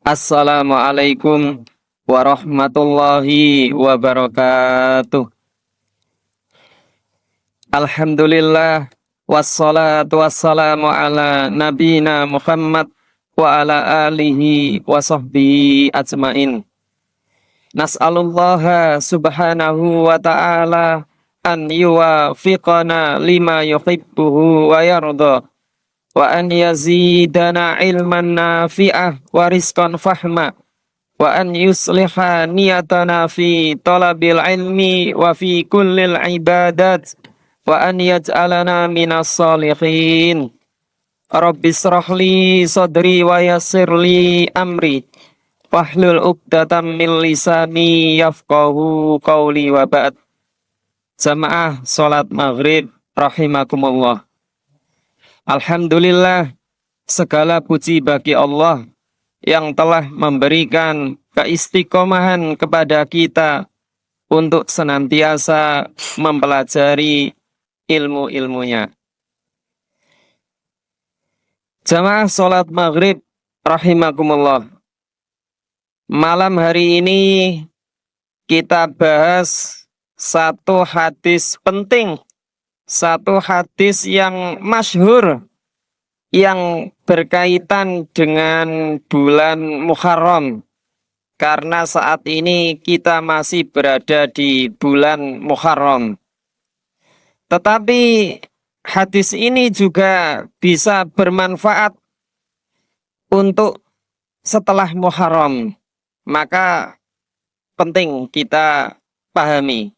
Assalamualaikum warahmatullahi wabarakatuh. Alhamdulillah wassalatu wassalamu ala nabina Muhammad wa ala alihi wa sahbihi ajmain. Nas'alullaha subhanahu wa ta'ala an yuwafiqana lima yuhibbuhu wa yarda wa an yazidana ilman nafi'ah wa rizqan fahma wa an yusliha niyatana fi talabil ilmi wa fi kullil ibadat wa an yaj'alana minas salihin. Rabbi israh li sadri wa yassir li amri wahlul 'uqdatam min lisani yafqahu qawli wa ba'd. Jamaah salat maghrib rahimakumullah. Alhamdulillah, segala puji bagi Allah yang telah memberikan keistiqomahan kepada kita untuk senantiasa mempelajari ilmu-ilmunya. Jamaah sholat maghrib rahimakumullah. Malam hari ini kita bahas satu hadis penting, satu hadis yang masyhur yang berkaitan dengan bulan Muharram. Karena saat ini kita masih berada di bulan Muharram. Tetapi hadis ini juga bisa bermanfaat untuk setelah Muharram. Maka penting kita pahami.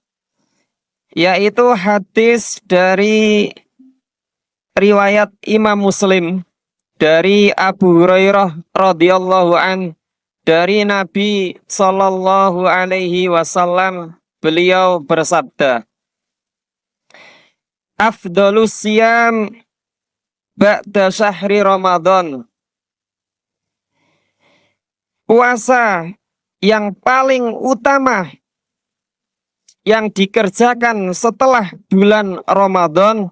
Yaitu hadis dari riwayat Imam Muslim dari Abu Hurairah radhiyallahu an, dari Nabi sallallahu alaihi wasallam, beliau bersabda, afdhalus siyam ba'da syahri Ramadan. Puasa yang paling utama yang dikerjakan setelah bulan Ramadan,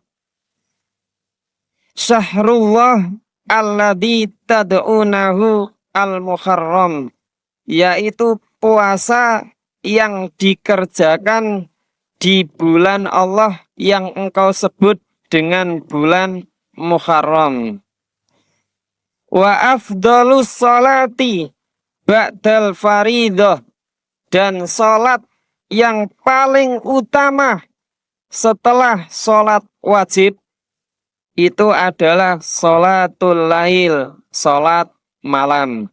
syahrullah alladzi tad'unahu al-Muharram, yaitu puasa yang dikerjakan di bulan Allah yang engkau sebut dengan bulan Muharram. Wa afdhalus salati ba'dal faridah, dan salat yang paling utama setelah salat wajib itu adalah sholatul lail, salat malam.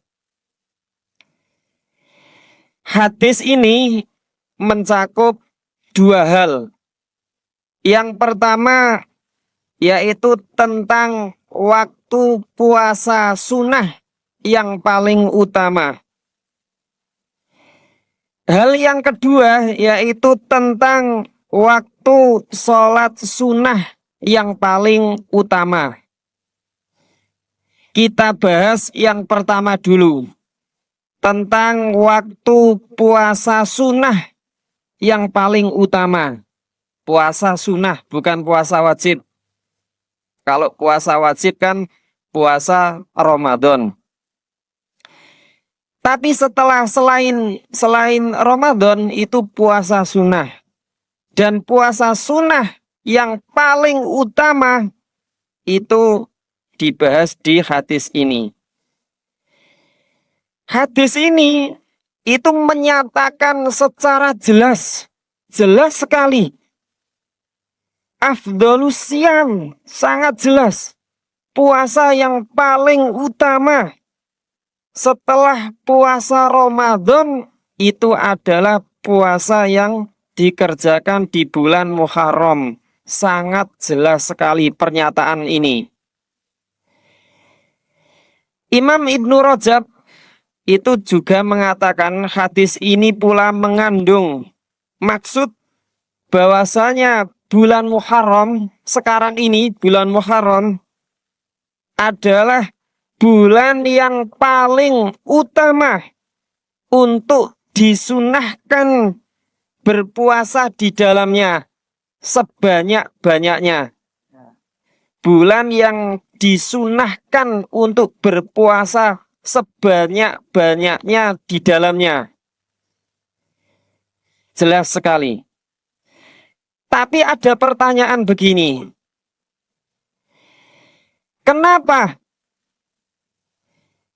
Hadis ini mencakup dua hal. Yang pertama yaitu tentang waktu puasa sunnah yang paling utama. Hal yang kedua yaitu tentang waktu sholat sunnah yang paling utama. Kita bahas yang pertama dulu, tentang waktu puasa sunnah yang paling utama. Puasa sunnah, bukan puasa wajib. Kalau puasa wajib kan puasa Ramadan. Tapi selain Ramadan itu puasa sunnah. Dan puasa sunnah yang paling utama itu dibahas di hadis ini. Hadis ini itu menyatakan secara jelas sekali. Afdhalus siyam, sangat jelas. Puasa yang paling utama setelah puasa Ramadan itu adalah puasa yang dikerjakan di bulan Muharram. Sangat jelas sekali pernyataan ini. Imam Ibnu Rajab itu juga mengatakan hadis ini pula mengandung maksud bahwasanya bulan Muharram sekarang ini, bulan Muharram adalah bulan yang paling utama untuk disunahkan berpuasa di dalamnya sebanyak-banyaknya. Bulan yang disunahkan untuk berpuasa sebanyak-banyaknya di dalamnya. Jelas sekali. Tapi ada pertanyaan begini. Kenapa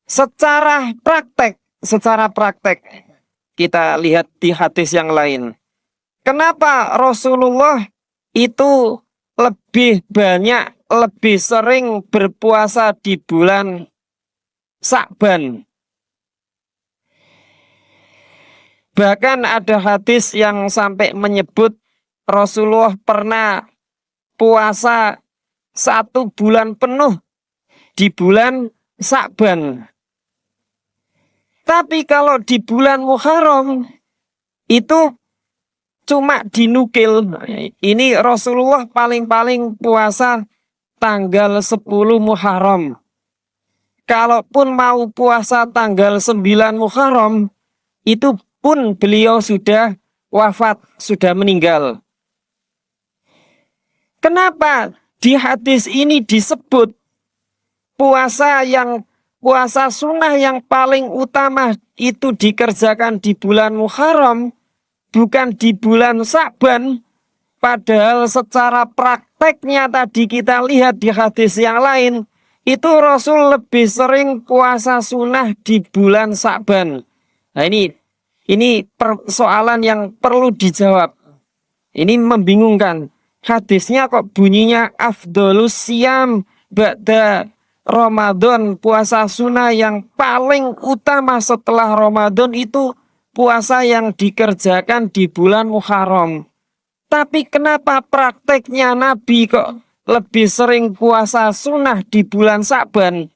secara praktek kita lihat di hadis yang lain. Kenapa Rasulullah itu lebih banyak, lebih sering berpuasa di bulan Sya'ban? Bahkan ada hadis yang sampai menyebut Rasulullah pernah puasa 1 bulan penuh di bulan Sya'ban. Tapi kalau di bulan Muharram itu cuma dinukil. Ini Rasulullah paling-paling puasa tanggal 10 Muharram. Kalaupun mau puasa tanggal 9 Muharram, itu pun beliau sudah wafat, sudah meninggal. Kenapa di hadis ini disebut puasa sunnah yang paling utama itu dikerjakan di bulan Muharram, bukan di bulan Sya'ban? Padahal secara prakteknya tadi kita lihat di hadis yang lain, itu Rasul lebih sering puasa sunnah di bulan Sya'ban. Nah ini persoalan yang perlu dijawab. Ini membingungkan. Hadisnya kok bunyinya afdolus siyam ba'da Ramadan, puasa sunnah yang paling utama setelah Ramadan itu puasa yang dikerjakan di bulan Muharram. Tapi kenapa prakteknya Nabi kok lebih sering puasa sunnah di bulan Sya'ban?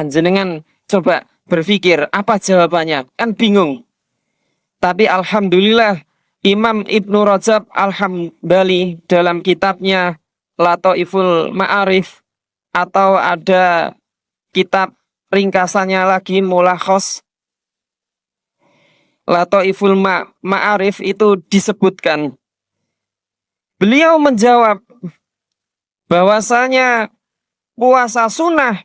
Jenengan coba berpikir apa jawabannya, kan bingung. Tapi alhamdulillah Imam Ibnu Rajab Al-Hambali dalam kitabnya Lataiful Ma'arif, atau ada kitab ringkasannya lagi Mulakhos Lataiful Ma'arif, itu disebutkan. Beliau menjawab bahwasanya puasa sunnah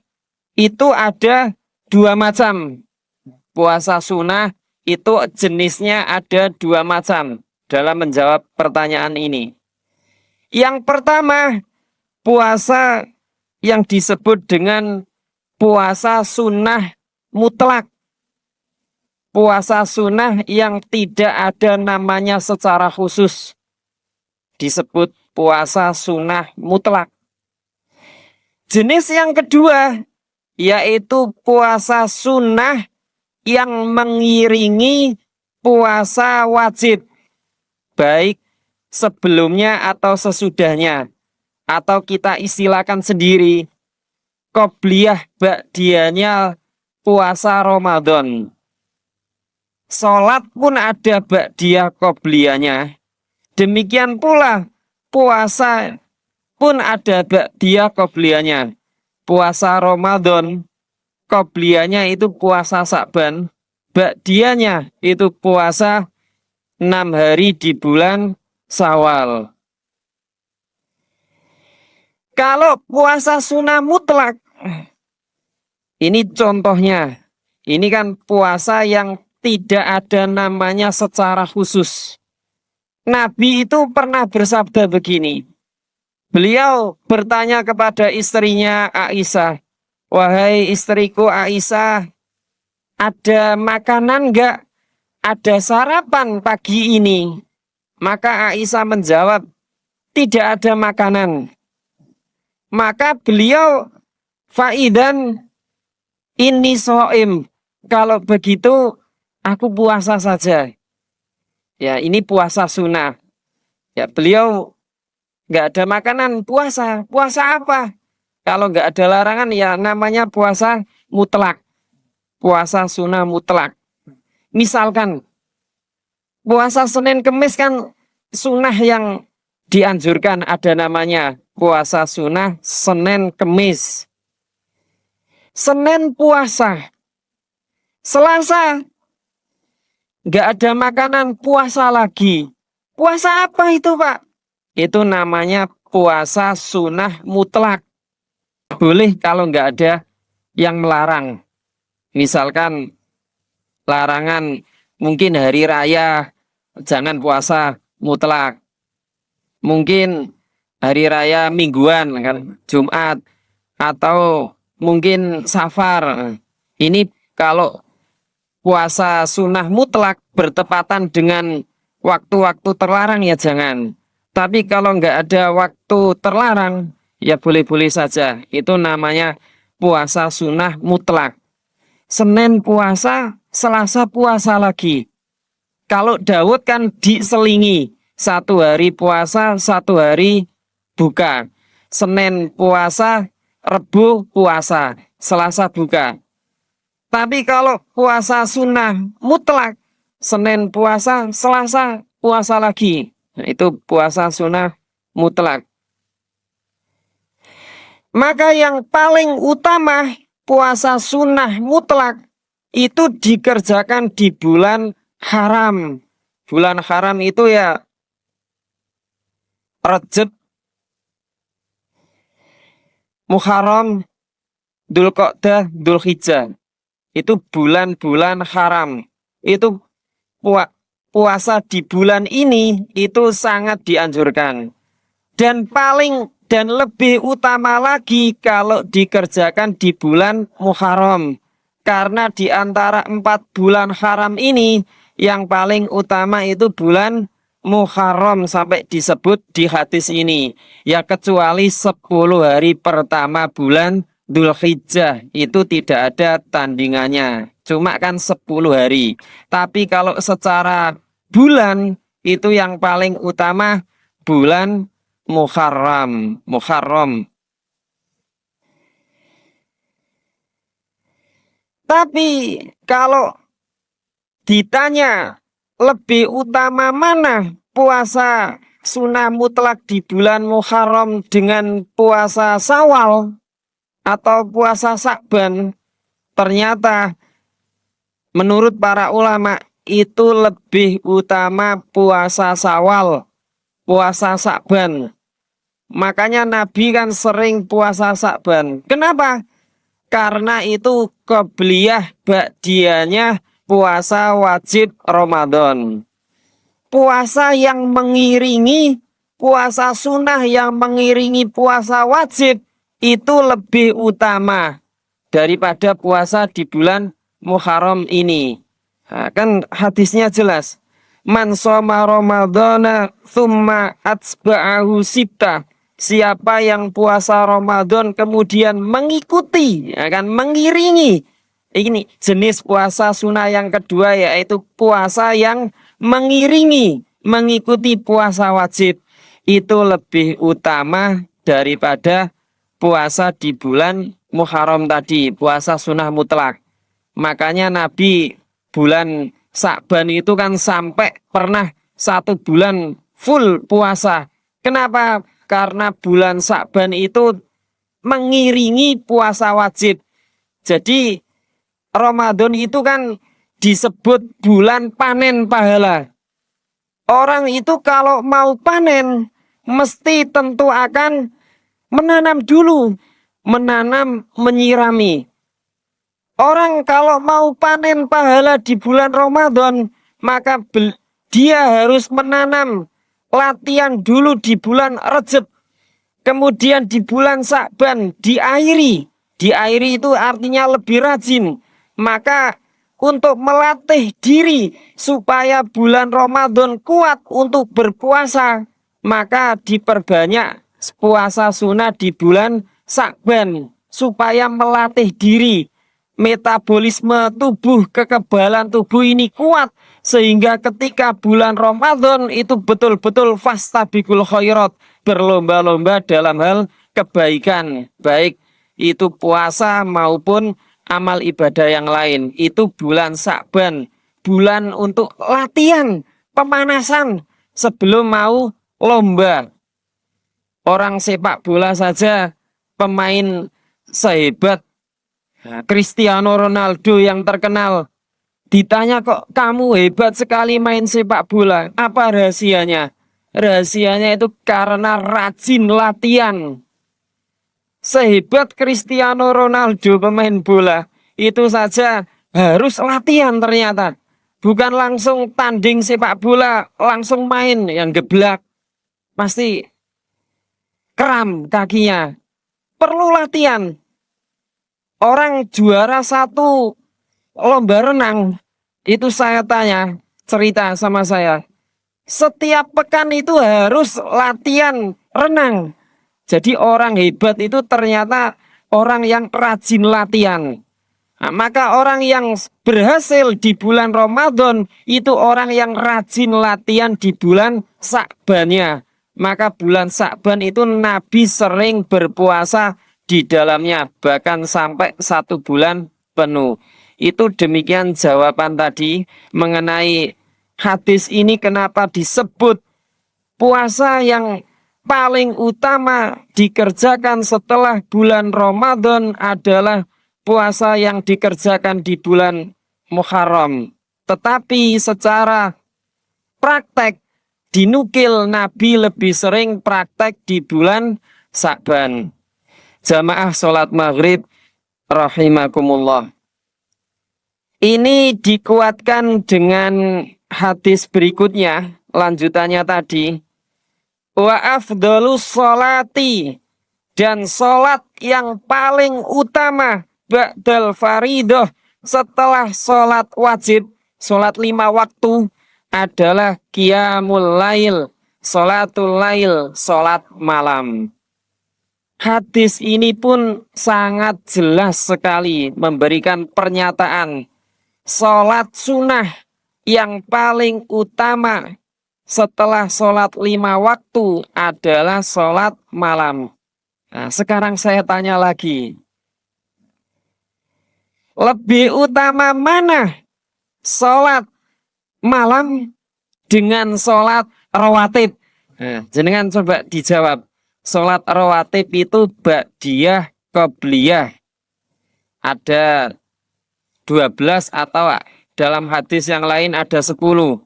itu ada 2 macam. Puasa sunnah itu jenisnya ada 2 macam dalam menjawab pertanyaan ini. Yang pertama, puasa yang disebut dengan puasa sunnah mutlak. Puasa sunnah yang tidak ada namanya secara khusus, disebut puasa sunnah mutlak. Jenis yang kedua yaitu puasa sunnah yang mengiringi puasa wajib, baik sebelumnya atau sesudahnya, atau kita istilahkan sendiri qobliyah ba'diyahnya puasa Ramadan. Sholat pun ada ba'diyah qobliyahnya. Demikian pula puasa pun ada ba'diyah qobliyahnya. Puasa Ramadan qobliyahnya itu puasa Sya'ban, ba'diyahnya itu puasa 6 hari di bulan Syawal. Kalau puasa sunnah mutlak, ini contohnya. Ini kan puasa yang tidak ada namanya secara khusus. Nabi itu pernah bersabda begini. Beliau bertanya kepada istrinya Aisyah, "Wahai istriku Aisyah, ada makanan enggak? Ada sarapan pagi ini?" Maka Aisyah menjawab, "Tidak ada makanan." Maka beliau, "Faidan ini so'im. Kalau begitu aku puasa saja." Ya, ini puasa sunnah. Ya, beliau nggak ada makanan, puasa. Puasa apa? Kalau nggak ada larangan ya namanya puasa mutlak. Puasa sunnah mutlak. Misalkan puasa Senin Kemis kan sunnah yang dianjurkan, ada namanya puasa sunnah Senin Kemis. Senin puasa. Selasa nggak ada makanan, puasa lagi. Puasa apa itu, Pak? Itu namanya puasa sunnah mutlak. Boleh kalau nggak ada yang melarang. Misalkan larangan mungkin hari raya jangan puasa mutlak. Mungkin hari raya mingguan kan Jumat atau mungkin safar. Ini kalau puasa sunnah mutlak bertepatan dengan waktu-waktu terlarang ya jangan. Tapi kalau nggak ada waktu terlarang ya boleh-boleh saja. Itu namanya puasa sunnah mutlak. Senin puasa, Selasa puasa lagi. Kalau Daud kan diselingi. Satu hari puasa, satu hari buka. Senin puasa, Rebu puasa, Selasa buka. Tapi kalau puasa sunnah mutlak, Senin puasa, Selasa puasa lagi. Nah, itu puasa sunnah mutlak. Maka yang paling utama puasa sunnah mutlak itu dikerjakan di bulan haram. Bulan haram itu ya Rajab, Muharram, Dzulqa'dah, Dzulhijjah. Itu bulan-bulan haram. Itu puasa di bulan ini itu sangat dianjurkan. Dan lebih utama lagi kalau dikerjakan di bulan Muharram. Karena di antara 4 bulan haram ini yang paling utama itu bulan Muharram sampai disebut di hadis ini. Ya kecuali 10 hari pertama bulan Dzulhijjah itu tidak ada tandingannya. Cuma kan 10 hari. Tapi kalau secara bulan itu yang paling utama bulan Muharram. Muharram. Tapi kalau ditanya lebih utama mana puasa sunnah mutlak di bulan Muharram dengan puasa Syawal atau puasa Sa'ban, ternyata menurut para ulama itu lebih utama puasa Syawal, puasa Sa'ban. Makanya Nabi kan sering puasa Sa'ban. Kenapa? Karena itu qobliyah ba'diyahnya puasa wajib Ramadan. Puasa yang mengiringi, puasa sunnah yang mengiringi puasa wajib itu lebih utama daripada puasa di bulan Muharram ini. Nah, kan hadisnya jelas. Man shoma Ramadana thumma atsba'ahu sittah. Siapa yang puasa Ramadan kemudian mengikuti, akan mengiringi. Ini jenis puasa sunnah yang kedua yaitu puasa yang mengiringi, mengikuti puasa wajib. Itu lebih utama daripada puasa di bulan Muharram tadi, puasa sunnah mutlak. Makanya Nabi bulan Sa'ban itu kan sampai pernah 1 bulan full puasa. Kenapa? Karena bulan Sa'ban itu mengiringi puasa wajib. Jadi Ramadan itu kan disebut bulan panen pahala. Orang itu kalau mau panen mesti tentu akan menanam dulu, menanam, menyirami. Orang kalau mau panen pahala di bulan Ramadan, maka dia harus menanam, latihan dulu di bulan Rajab. Kemudian di bulan Sa'ban diairi. Diairi itu artinya lebih rajin. Maka untuk melatih diri supaya bulan Ramadan kuat untuk berpuasa, maka diperbanyak puasa sunnah di bulan Sa'ban supaya melatih diri. Metabolisme tubuh, kekebalan tubuh ini kuat sehingga ketika bulan Ramadan itu betul-betul fastabiqul khairat, berlomba-lomba dalam hal kebaikan, baik itu puasa maupun amal ibadah yang lain. Itu bulan Sa'ban, bulan untuk latihan, pemanasan sebelum mau lomba. Orang sepak bola saja pemain sehebat Cristiano Ronaldo yang terkenal, ditanya kok kamu hebat sekali main sepak bola, apa rahasianya? Rahasianya itu karena rajin latihan. Sehebat Cristiano Ronaldo pemain bola, itu saja harus latihan ternyata. Bukan langsung tanding sepak bola, langsung main yang geblak. Pasti kram kakinya. Perlu latihan. Orang juara satu lomba renang, itu saya tanya, cerita sama saya. Setiap pekan itu harus latihan renang. Jadi orang hebat itu ternyata orang yang rajin latihan. Nah, maka orang yang berhasil di bulan Ramadan itu orang yang rajin latihan di bulan Sa'bannya. Maka bulan Sa'ban itu Nabi sering berpuasa di dalamnya, bahkan sampai 1 bulan penuh. Itu demikian jawaban tadi mengenai hadis ini kenapa disebut puasa yang paling utama dikerjakan setelah bulan Ramadan adalah puasa yang dikerjakan di bulan Muharram. Tetapi secara praktek dinukil Nabi lebih sering praktek di bulan Sa'ban. Jamaah sholat maghrib rahimakumullah. Ini dikuatkan dengan hadis berikutnya, lanjutannya tadi. Wa afdhalus sholati, dan sholat yang paling utama ba'dal faridoh, setelah sholat wajib, sholat 5 waktu adalah qiyamul lail, sholatul lail, sholat malam. Hadis ini pun sangat jelas sekali memberikan pernyataan sholat sunnah yang paling utama setelah sholat 5 waktu adalah sholat malam. Nah, sekarang saya tanya lagi. Lebih utama mana sholat malam dengan sholat rawatib? Nah, jenengan coba dijawab. Sholat rawatib itu ba'diyah, qobliyah. Ada 12 atau dalam hadis yang lain ada 10. 2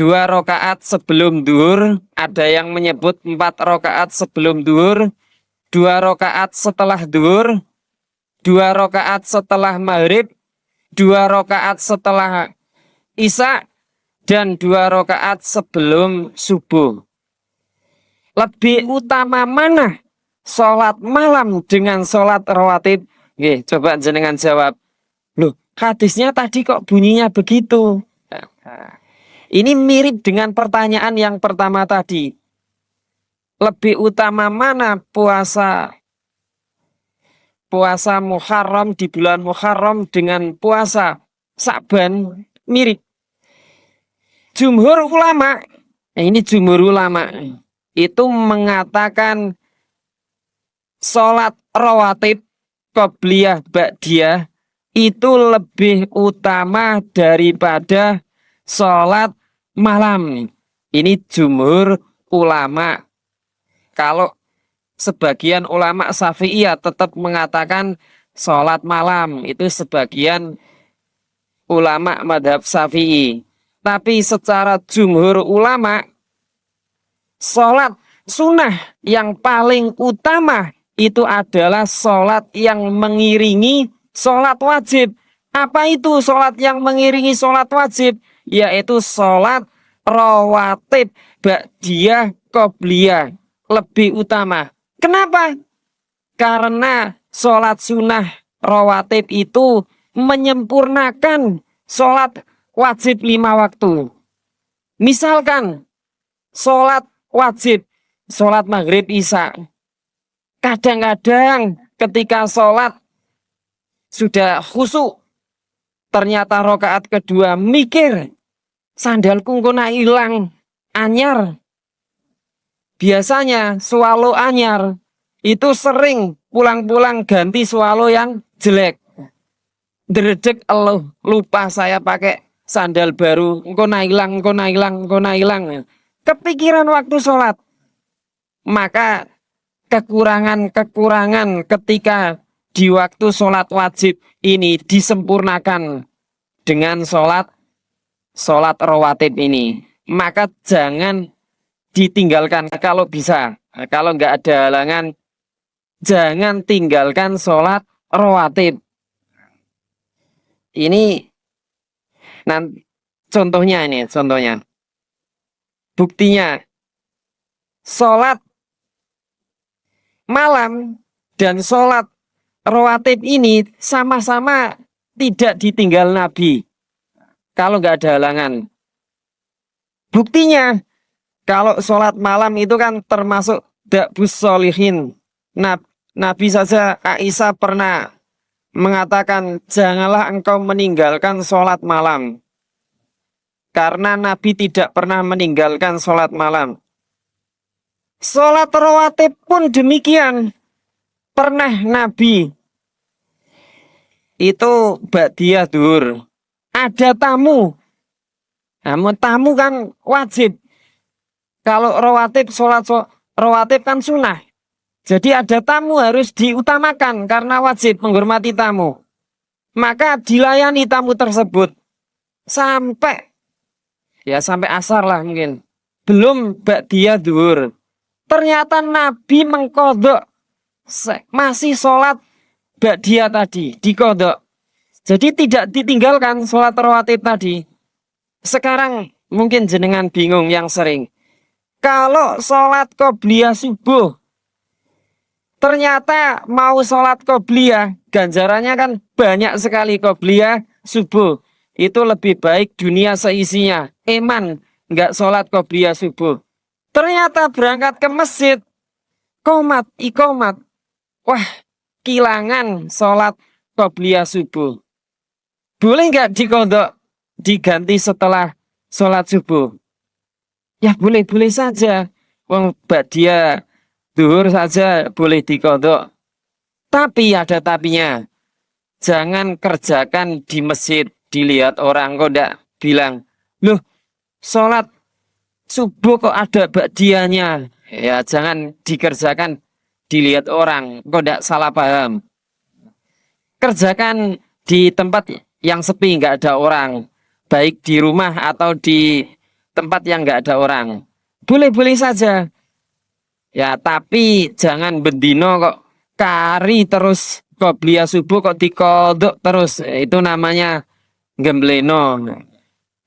rakaat sebelum duhur, ada yang menyebut 4 rakaat sebelum duhur, 2 rakaat setelah duhur, 2 rakaat setelah maghrib, 2 rakaat setelah isya, dan 2 rakaat sebelum subuh. Lebih utama mana sholat malam dengan sholat rawatib? Oke, coba jenengan jawab. Loh, hadisnya tadi kok bunyinya begitu? Ini mirip dengan pertanyaan yang pertama tadi. Lebih utama mana puasa Muharram di bulan Muharram dengan puasa Sa'ban? Mirip. Jumhur ulama, ini jumhur ulama itu mengatakan sholat rawatib qobliyah ba'diyah itu lebih utama daripada sholat malam. Ini jumhur ulama. Kalau sebagian ulama Syafi'iyah tetap mengatakan sholat malam, itu sebagian ulama madhab Syafi'i. Tapi secara jumhur ulama, sholat sunnah yang paling utama itu adalah sholat yang mengiringi sholat wajib. Apa itu sholat yang mengiringi sholat wajib? Yaitu sholat rawatib ba'diyah qobliyah, lebih utama. Kenapa? Karena sholat sunnah rawatib itu menyempurnakan sholat wajib 5 waktu. Misalkan sholat wajib, sholat maghrib isya. Kadang-kadang ketika sholat sudah khusyuk, ternyata rakaat kedua mikir, sandalku kena hilang, anyar. Biasanya swalo anyar itu sering pulang-pulang ganti swalo yang jelek. Dredeg Allah, lupa saya pakai sandal baru, engko hilang. Kepikiran waktu sholat. Maka kekurangan-kekurangan ketika di waktu sholat wajib ini disempurnakan dengan sholat rawatib ini. Maka jangan ditinggalkan kalau bisa. Kalau nggak ada halangan, jangan tinggalkan sholat rawatib. Ini nanti contohnya ini, contohnya. Buktinya, sholat malam dan sholat rawatib ini sama-sama tidak ditinggal Nabi kalau nggak ada halangan. Buktinya, kalau sholat malam itu kan termasuk da'bus sholihin. Nabi saja Aisyah pernah mengatakan, janganlah engkau meninggalkan sholat malam. Karena Nabi tidak pernah meninggalkan sholat malam. Sholat rawatib pun demikian. Pernah Nabi itu ba'diyah duhur. Ada tamu. Namun tamu kan wajib. Kalau sholat rawatib kan sunnah. Jadi ada tamu harus diutamakan karena wajib menghormati tamu. Maka dilayani tamu tersebut sampai asar lah mungkin. Belum ba'diyah duhur. Ternyata Nabi mengkodok masih sholat ba'diyah tadi dikodok. Jadi tidak ditinggalkan sholat rawatib tadi. Sekarang mungkin jenengan bingung yang sering. Kalau sholat qobliyah subuh, ternyata mau sholat qobliyah, ganjarannya kan banyak sekali qobliyah subuh. Itu lebih baik dunia seisinya. Eman, nggak sholat qobliyah subuh. Ternyata berangkat ke masjid, ikomat. Wah, kilangan sholat qobliyah subuh. Boleh nggak dikodok, diganti setelah sholat subuh? Ya boleh-boleh saja. Wong ba'diyah duhur saja boleh dikodok. Tapi ada tapinya. Jangan kerjakan di masjid. Dilihat orang kok ndak bilang, loh sholat subuh kok ada ba'diyahnya. Ya jangan dikerjakan dilihat orang. Kok ndak salah paham. Kerjakan di tempat yang sepi, nggak ada orang. Baik di rumah atau di tempat yang nggak ada orang. Boleh-boleh saja. Ya, tapi jangan bendino kok kari terus qobliyah subuh kok dikodok terus. Itu namanya gembleno.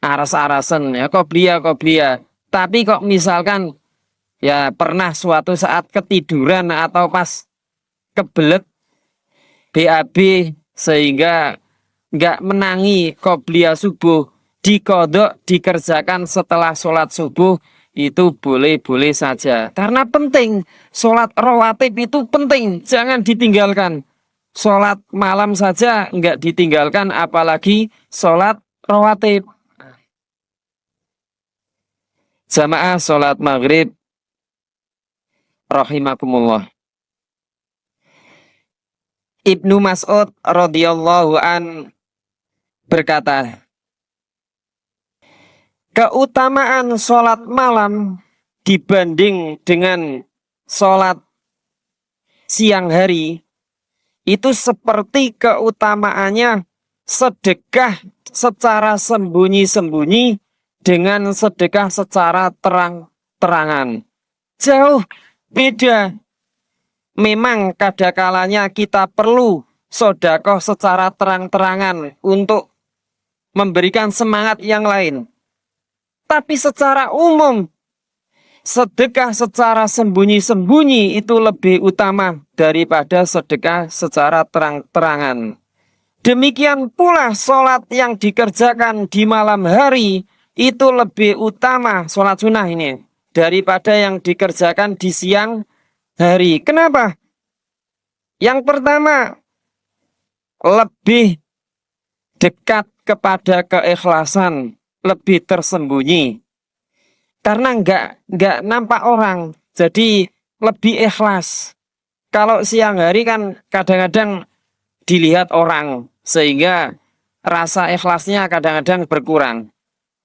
Aras-arasen ya qobliyah. Tapi kok misalkan ya pernah suatu saat ketiduran atau pas kebelet BAB sehingga nggak menangi qobliyah subuh, dikodok dikerjakan setelah sholat subuh, itu boleh-boleh saja. Karena penting, sholat rawatib itu penting, jangan ditinggalkan. Sholat malam saja nggak ditinggalkan, apalagi sholat rawatib. Jamaah sholat maghrib, rahimakumullah. Ibnu Mas'ud radhiyallahu an berkata, keutamaan sholat malam dibanding dengan sholat siang hari itu seperti keutamaannya sedekah secara sembunyi-sembunyi dengan sedekah secara terang-terangan. Jauh beda. Memang kadang-kalanya kita perlu sedekah secara terang-terangan untuk memberikan semangat yang lain. Tapi secara umum, sedekah secara sembunyi-sembunyi itu lebih utama daripada sedekah secara terang-terangan. Demikian pula sholat yang dikerjakan di malam hari itu lebih utama, sholat sunnah ini, daripada yang dikerjakan di siang hari. Kenapa? Yang pertama, lebih dekat kepada keikhlasan, lebih tersembunyi. Karena nggak nampak orang, jadi lebih ikhlas. Kalau siang hari kan kadang-kadang dilihat orang, sehingga rasa ikhlasnya kadang-kadang berkurang.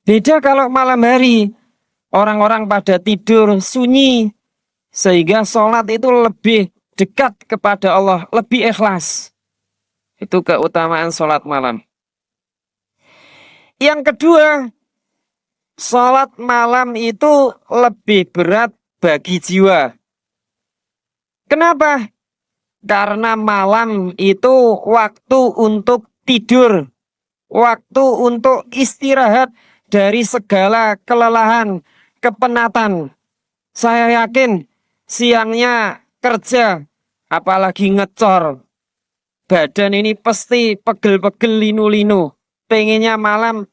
Beda kalau malam hari, orang-orang pada tidur sunyi, sehingga sholat itu lebih dekat kepada Allah, lebih ikhlas. Itu keutamaan sholat malam. Yang kedua, sholat malam itu lebih berat bagi jiwa. Kenapa? Karena malam itu waktu untuk tidur. waktu untuk istirahat dari segala kelelahan, kepenatan. Saya yakin siangnya kerja, apalagi ngecor, badan ini pasti pegel-pegel, linu-linu. Pengennya malam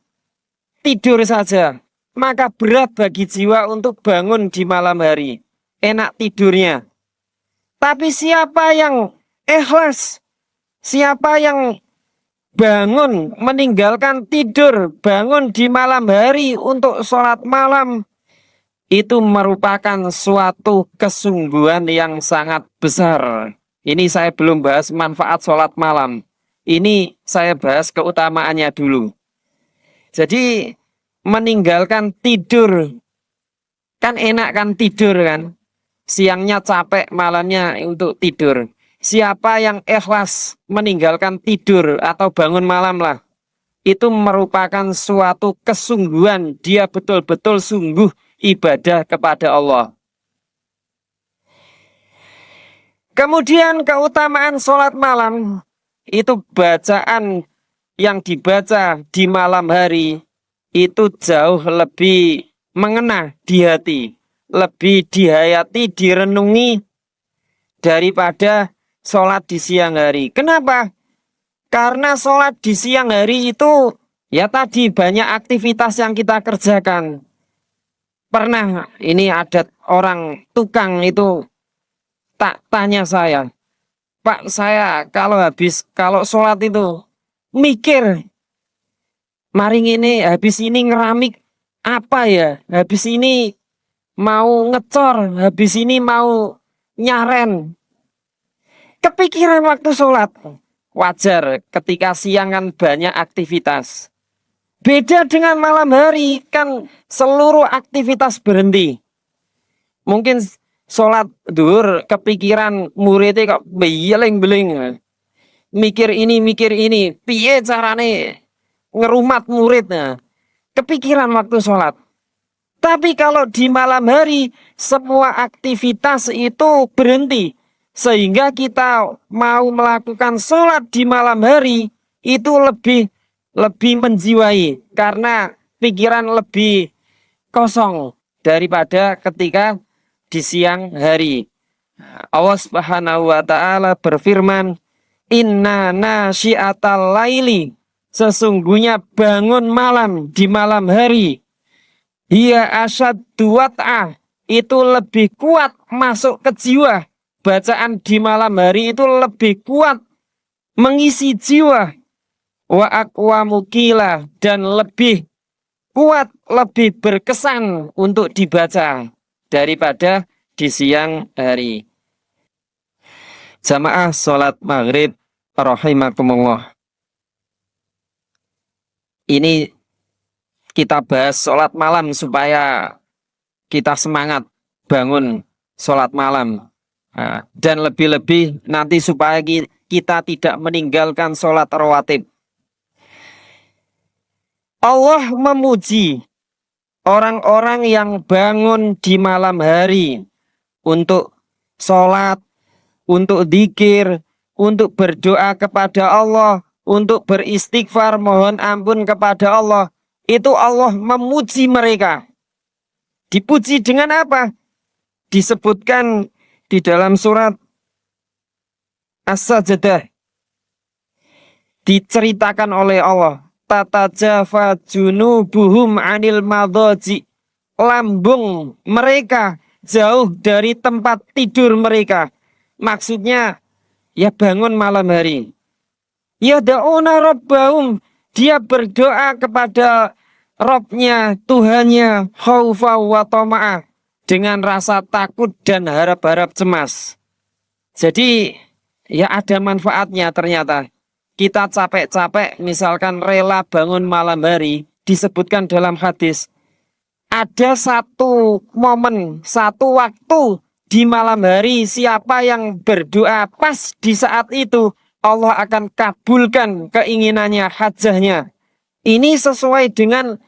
tidur saja. Maka berat bagi jiwa untuk bangun di malam hari. Enak tidurnya. Tapi siapa yang ikhlas? Siapa yang bangun meninggalkan tidur, bangun di malam hari untuk sholat malam, itu merupakan suatu kesungguhan yang sangat besar. Ini saya belum bahas manfaat sholat malam. Ini saya bahas keutamaannya dulu. Jadi meninggalkan tidur, kan enak kan tidur kan. Siangnya capek, malamnya untuk tidur. Siapa yang ikhlas meninggalkan tidur atau bangun malam lah, itu merupakan suatu kesungguhan. Dia betul-betul sungguh ibadah kepada Allah. Kemudian keutamaan sholat malam, itu bacaan yang dibaca di malam hari, itu jauh lebih mengena di hati, lebih dihayati, direnungi daripada sholat di siang hari. Kenapa? Karena sholat di siang hari itu, ya tadi banyak aktivitas yang kita kerjakan. Pernah ini ada orang tukang itu tak tanya saya, Pak, saya kalau sholat itu mikir, maring ini habis ini ngeramik apa ya, habis ini mau ngecor, habis ini mau nyaren. Kepikiran waktu sholat. Wajar ketika siang kan banyak aktivitas. Beda dengan malam hari, kan seluruh aktivitas berhenti. Mungkin sholat duhur kepikiran muridnya kok beyeling-beling. Mikir ini, piye carane ngerumat muridnya. Kepikiran waktu sholat. Tapi kalau di malam hari, semua aktivitas itu berhenti. Sehingga kita mau melakukan sholat di malam hari, itu lebih menjiwai. Karena pikiran lebih kosong daripada ketika di siang hari. Allah Subhanahu wa taala berfirman, "Inna nasyiatal laili", sesungguhnya bangun malam di malam hari, "hiya asyaddu wat'ah", itu lebih kuat masuk ke jiwa. Bacaan di malam hari itu lebih kuat mengisi jiwa. Wa aqwamu qila, dan lebih kuat, lebih berkesan untuk dibaca daripada di siang hari. Jamaah sholat maghrib rahimakumullah. Ini kita bahas sholat malam supaya kita semangat bangun sholat malam. Dan lebih-lebih nanti supaya kita tidak meninggalkan sholat rawatib. Allah memuji orang-orang yang bangun di malam hari untuk sholat, untuk dzikir, untuk berdoa kepada Allah, untuk beristighfar, mohon ampun kepada Allah. Itu Allah memuji mereka. Dipuji dengan apa? Disebutkan di dalam surat As-Sajdah, diceritakan oleh Allah, tatajafa junubuhum anil madhaji, lambung mereka jauh dari tempat tidur mereka. Maksudnya ya bangun malam hari. Ya da'una rabbahum, dia berdoa kepada Robnya, Tuhannya, khaufa wa tama'ah, dengan rasa takut dan harap-harap cemas. Jadi ya ada manfaatnya ternyata. Kita capek-capek misalkan rela bangun malam hari, disebutkan dalam hadis, ada satu momen, satu waktu di malam hari, siapa yang berdoa pas di saat itu, Allah akan kabulkan keinginannya, hajahnya. Ini sesuai dengan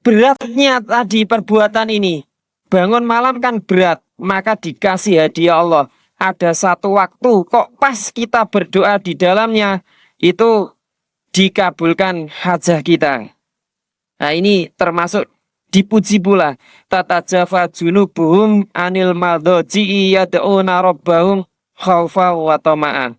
beratnya tadi perbuatan ini. Bangun malam kan berat, maka dikasih hadiah Allah. Ada satu waktu kok pas kita berdoa di dalamnya, itu dikabulkan hajah kita. Nah ini termasuk dipuji pula. Tatajafa junubuhum anil madhaji'i yad'una rabbahum khaufa wa tama'an.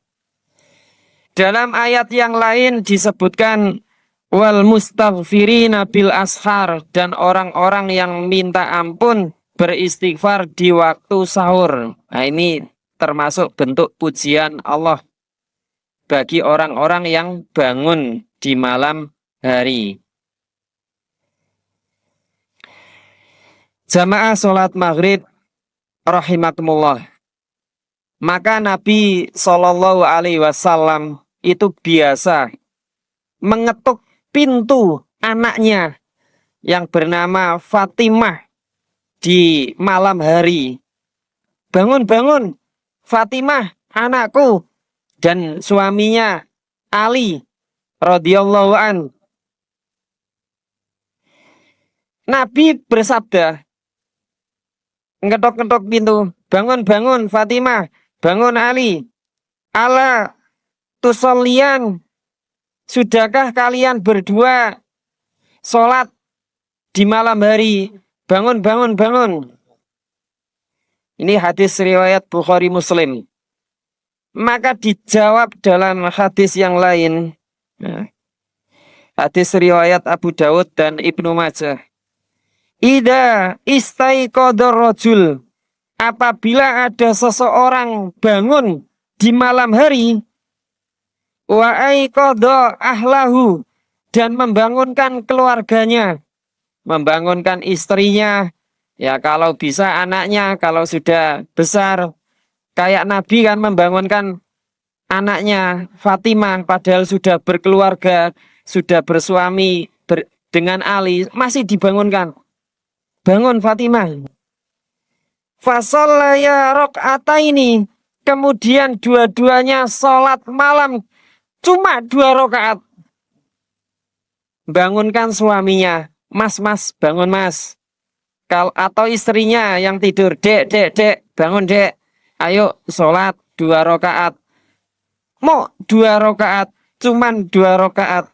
Dalam ayat yang lain disebutkan wal mustaghfirina bil ashar, dan orang-orang yang minta ampun beristighfar di waktu sahur. Nah ini termasuk bentuk pujian Allah bagi orang-orang yang bangun di malam hari. Jamaah sholat maghrib rahimakumullah. Maka Nabi Shallallahu Alaihi Wasallam itu biasa mengetuk pintu anaknya yang bernama Fatimah di malam hari. Bangun, bangun, Fatimah, anakku. Dan suaminya Ali radhiyallahu an. Nabi bersabda, ngetok-ngetok pintu, bangun, bangun, Fatimah, bangun Ali. Ala tusollian, sudahkah kalian berdua sholat di malam hari? Bangun, bangun, bangun. Ini hadis riwayat Bukhari Muslim. Maka dijawab dalam hadis yang lain. Hadis riwayat Abu Dawud dan Ibnu Majah. Ida istaiqadar rajul, apabila ada seseorang bangun di malam hari, wa aiqadha ahlahu, dan membangunkan keluarganya, membangunkan istrinya, ya kalau bisa anaknya, kalau sudah besar kayak Nabi kan membangunkan anaknya Fatimah padahal sudah berkeluarga, sudah bersuami dengan Ali, masih dibangunkan. Bangun Fatimah. Fasallaya rakaataini, kemudian dua-duanya sholat malam cuma 2 rakaat. Bangunkan suaminya, mas, mas, bangun mas. Atau istrinya yang tidur, dek, dek, dek, bangun dek. Ayo sholat 2 rakaat. Mau 2 rakaat, cuman 2 rakaat.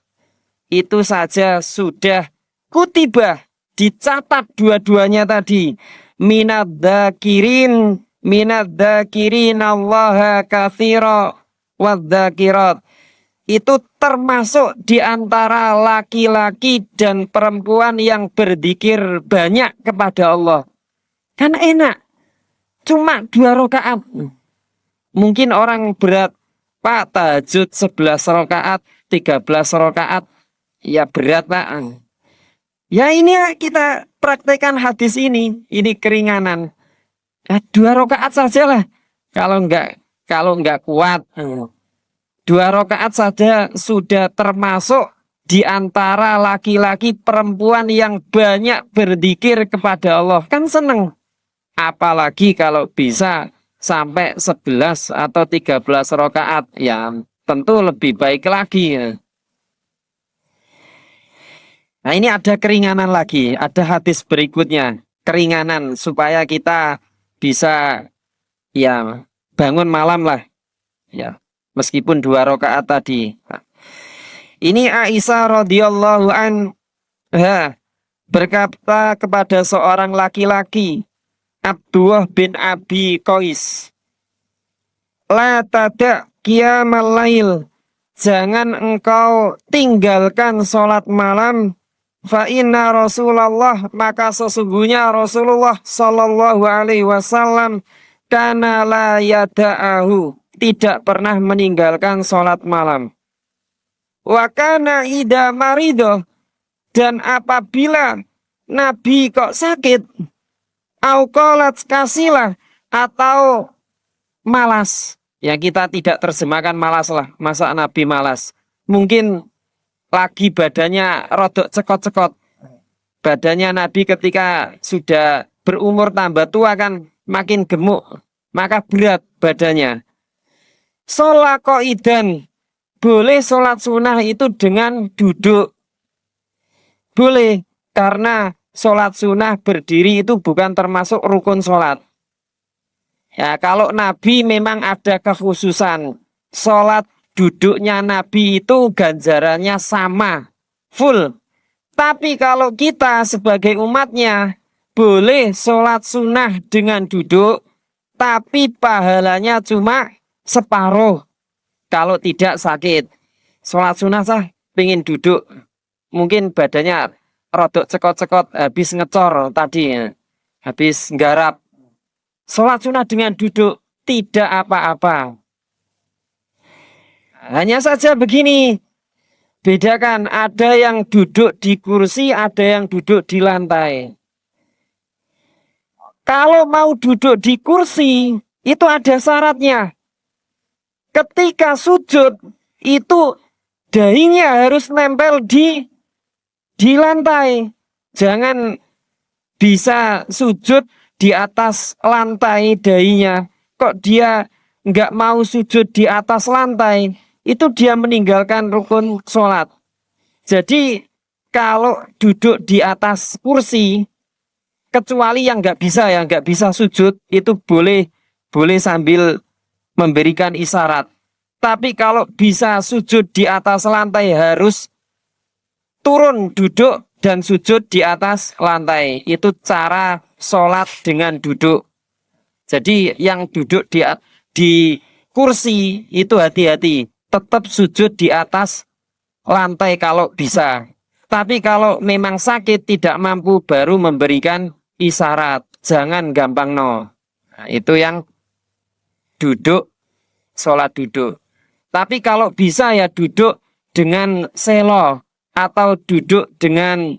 Itu saja sudah kutibah, dicatat dua-duanya tadi. Minadzakirin allaha katsira wadzakirat. Itu termasuk di antara laki-laki dan perempuan yang berzikir banyak kepada Allah. Kan enak. Cuma 2 rakaat. Mungkin orang berat, Pak, tahajud 11 rakaat, 13 rakaat. Ya berat, Pak. Ya ini kita praktekkan hadis ini keringanan. 2 rakaat sajalah. Kalau enggak kuat. 2 rakaat saja sudah termasuk di antara laki-laki perempuan yang banyak berzikir kepada Allah. Kan seneng. Apalagi kalau bisa sampai 11 atau 13 rakaat. Ya tentu lebih baik lagi. Nah ini ada keringanan lagi, ada hadis berikutnya, keringanan supaya kita bisa ya bangun malam lah, ya meskipun 2 rakaat tadi. Nah, ini Aisyah radhiyallahu anha berkata kepada seorang laki-laki, Abdullah bin Abi Qais, la tada' qiyamal lail, jangan engkau tinggalkan sholat malam. Fa inna Rasulullah, maka sesungguhnya Rasulullah Sallallahu Alaihi Wasallam kana la yada'ahu, tidak pernah meninggalkan sholat malam. Wa kana ida marido, dan apabila Nabi kok sakit, au qalat kasilah, atau malas, ya kita tidak terjemahkan malas lah, masa Nabi malas, mungkin lagi badannya rodok cekot-cekot. Badannya Nabi ketika sudah berumur tambah tua kan makin gemuk, maka berat badannya. Sholat qaidan, boleh sholat sunnah itu dengan duduk. Boleh, karena sholat sunnah berdiri itu bukan termasuk rukun sholat. Ya kalau Nabi memang ada kekhususan sholat duduknya Nabi itu ganjarannya sama, full. Tapi kalau kita sebagai umatnya boleh sholat sunnah dengan duduk, tapi pahalanya cuma separuh. Kalau tidak sakit, sholat sunnah sah, pengen duduk. Mungkin badannya rodok cekot-cekot, habis ngecor tadi, habis nggarap. Sholat sunnah dengan duduk, tidak apa-apa. Hanya saja begini, bedakan ada yang duduk di kursi, ada yang duduk di lantai. Kalau mau duduk di kursi, itu ada syaratnya. Ketika sujud, itu dahinya harus nempel di lantai. Jangan bisa sujud di atas lantai dahinya. Kok dia nggak mau sujud di atas lantai, itu dia meninggalkan rukun sholat. Jadi kalau duduk di atas kursi, kecuali yang nggak bisa sujud, itu boleh sambil memberikan isyarat. Tapi kalau bisa sujud di atas lantai harus turun duduk dan sujud di atas lantai. Itu cara sholat dengan duduk. Jadi yang duduk di kursi itu hati-hati. Tetap sujud di atas lantai kalau bisa. Tapi kalau memang sakit tidak mampu baru memberikan isyarat. Jangan gampang no. Nah, itu yang duduk, sholat duduk. Tapi kalau bisa ya duduk dengan selo atau duduk dengan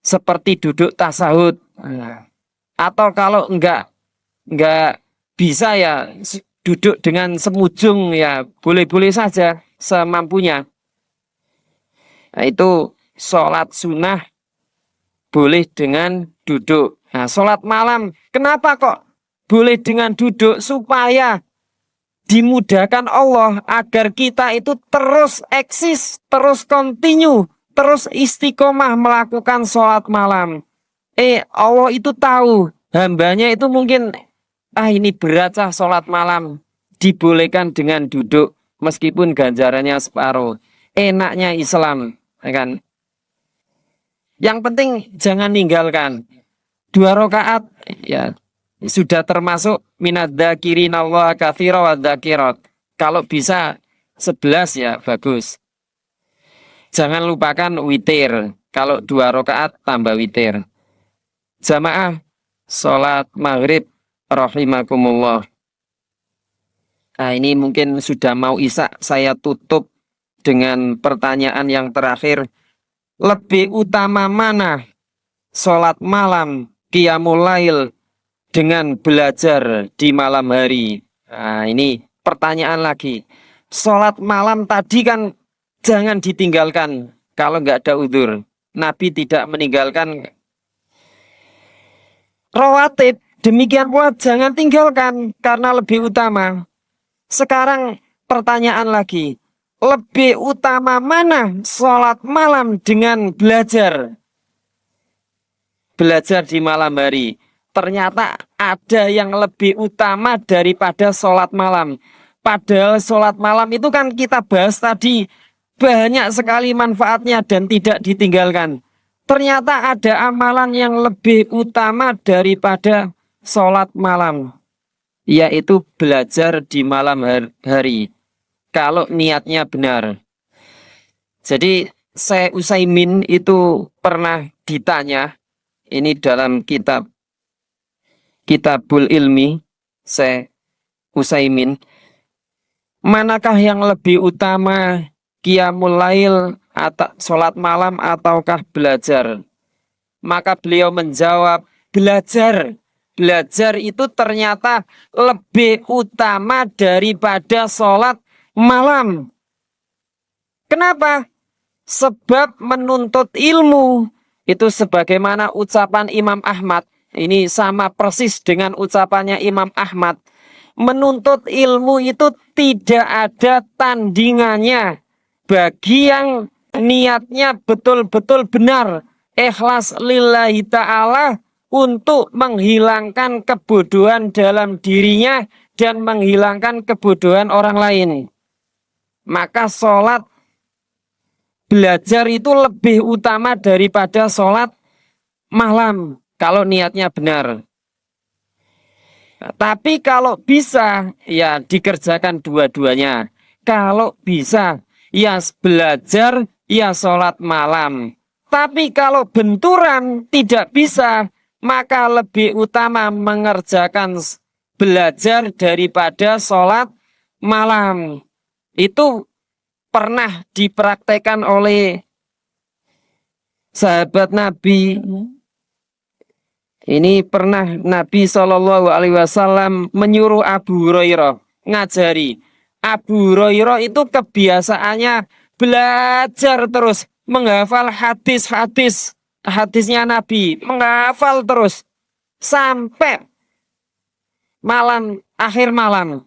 seperti duduk tasahud. Nah, atau kalau enggak bisa ya duduk dengan semujung ya boleh-boleh saja semampunya. Nah, itu sholat sunnah boleh dengan duduk. Nah, sholat malam kenapa kok boleh dengan duduk? Supaya dimudahkan Allah agar kita itu terus eksis, terus continue, terus istiqomah melakukan sholat malam. Allah itu tahu hambanya itu mungkin ini berat sah sholat malam, dibolehkan dengan duduk meskipun ganjarannya separuh. Enaknya Islam, ya kan? Yang penting jangan ninggalkan 2 rakaat, ya sudah termasuk minad dzakirin Allah katsira wa dzakirat. Kalau bisa 11 ya bagus. Jangan lupakan witir. Kalau 2 rakaat tambah witir. Jamaah sholat maghrib rahimakumullah. Nah, ini mungkin sudah mau isya, saya tutup dengan pertanyaan yang terakhir. Lebih utama mana sholat malam qiyamul lail dengan belajar di malam hari? Nah, ini pertanyaan lagi. Sholat malam tadi kan jangan ditinggalkan kalau nggak ada udzur. Nabi tidak meninggalkan rawatib. Demikian pula jangan tinggalkan karena lebih utama. Sekarang pertanyaan lagi. Lebih utama mana sholat malam dengan belajar? Belajar di malam hari. Ternyata ada yang lebih utama daripada sholat malam. Padahal sholat malam itu kan kita bahas tadi. Banyak sekali manfaatnya dan tidak ditinggalkan. Ternyata ada amalan yang lebih utama daripada sholat malam. Yaitu belajar di malam hari. Kalau niatnya benar. Jadi Syekh Utsaimin itu pernah ditanya. Ini dalam Kitabul Ilmi Syekh Utsaimin. Manakah yang lebih utama? Qiyamul lail atau sholat malam ataukah belajar? Maka beliau menjawab belajar. Belajar itu ternyata lebih utama daripada sholat malam. Kenapa? Sebab menuntut ilmu itu sebagaimana ucapan Imam Ahmad. Ini sama persis dengan ucapannya Imam Ahmad. Menuntut ilmu itu tidak ada tandingannya bagi yang niatnya betul-betul benar, ikhlas lillahi ta'ala untuk menghilangkan kebodohan dalam dirinya dan menghilangkan kebodohan orang lain. maka sholat belajar itu lebih utama daripada sholat malam kalau niatnya benar. Tapi kalau bisa ya dikerjakan dua-duanya. Kalau bisa ya belajar ya sholat malam. Tapi kalau benturan tidak bisa, maka lebih utama mengerjakan belajar daripada sholat malam. Itu pernah dipraktekkan oleh sahabat Nabi. Ini pernah Nabi Shallallahu Alaihi Wasallam menyuruh Abu Hurairah ngajari. Abu Hurairah itu kebiasaannya belajar terus, menghafal hadisnya Nabi, menghafal terus sampai akhir malam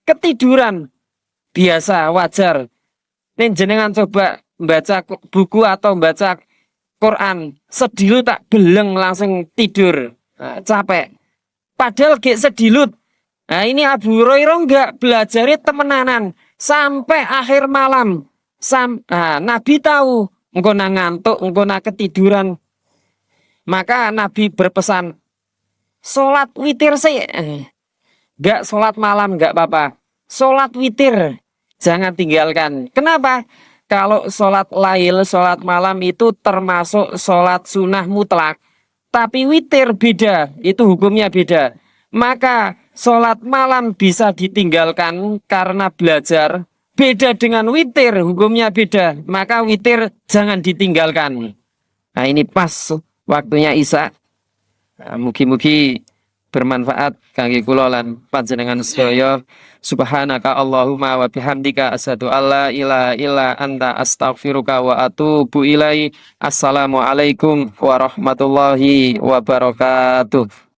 ketiduran. Biasa, wajar. Nih jenengan coba baca buku atau baca Quran, sedilut tak beleng langsung tidur. Nah, capek. Padahal gak sedilut. Nah, ini Abu Hurairah enggak belajarnya temenanan sampai akhir malam. Nabi tahu engkau ngantuk, engkau ketiduran. Maka Nabi berpesan, sholat witir sih. Enggak sholat malam enggak apa-apa. Sholat witir jangan tinggalkan. Kenapa? Kalau sholat lail, sholat malam itu termasuk sholat sunnah mutlak. Tapi witir beda, itu hukumnya beda. Maka sholat malam bisa ditinggalkan karena belajar. Beda dengan witir, hukumnya beda. Maka witir jangan ditinggalkan. Nah ini pas waktunya Isya. Nah, mugi-mugi bermanfaat kangge kula lan panjenengan sedaya. Subhanaka Allahumma wa bihamdika asyhadu alla ilaha illa anta astaghfiruka wa atubu ilaihi. Assalamualaikum warahmatullahi wabarakatuh.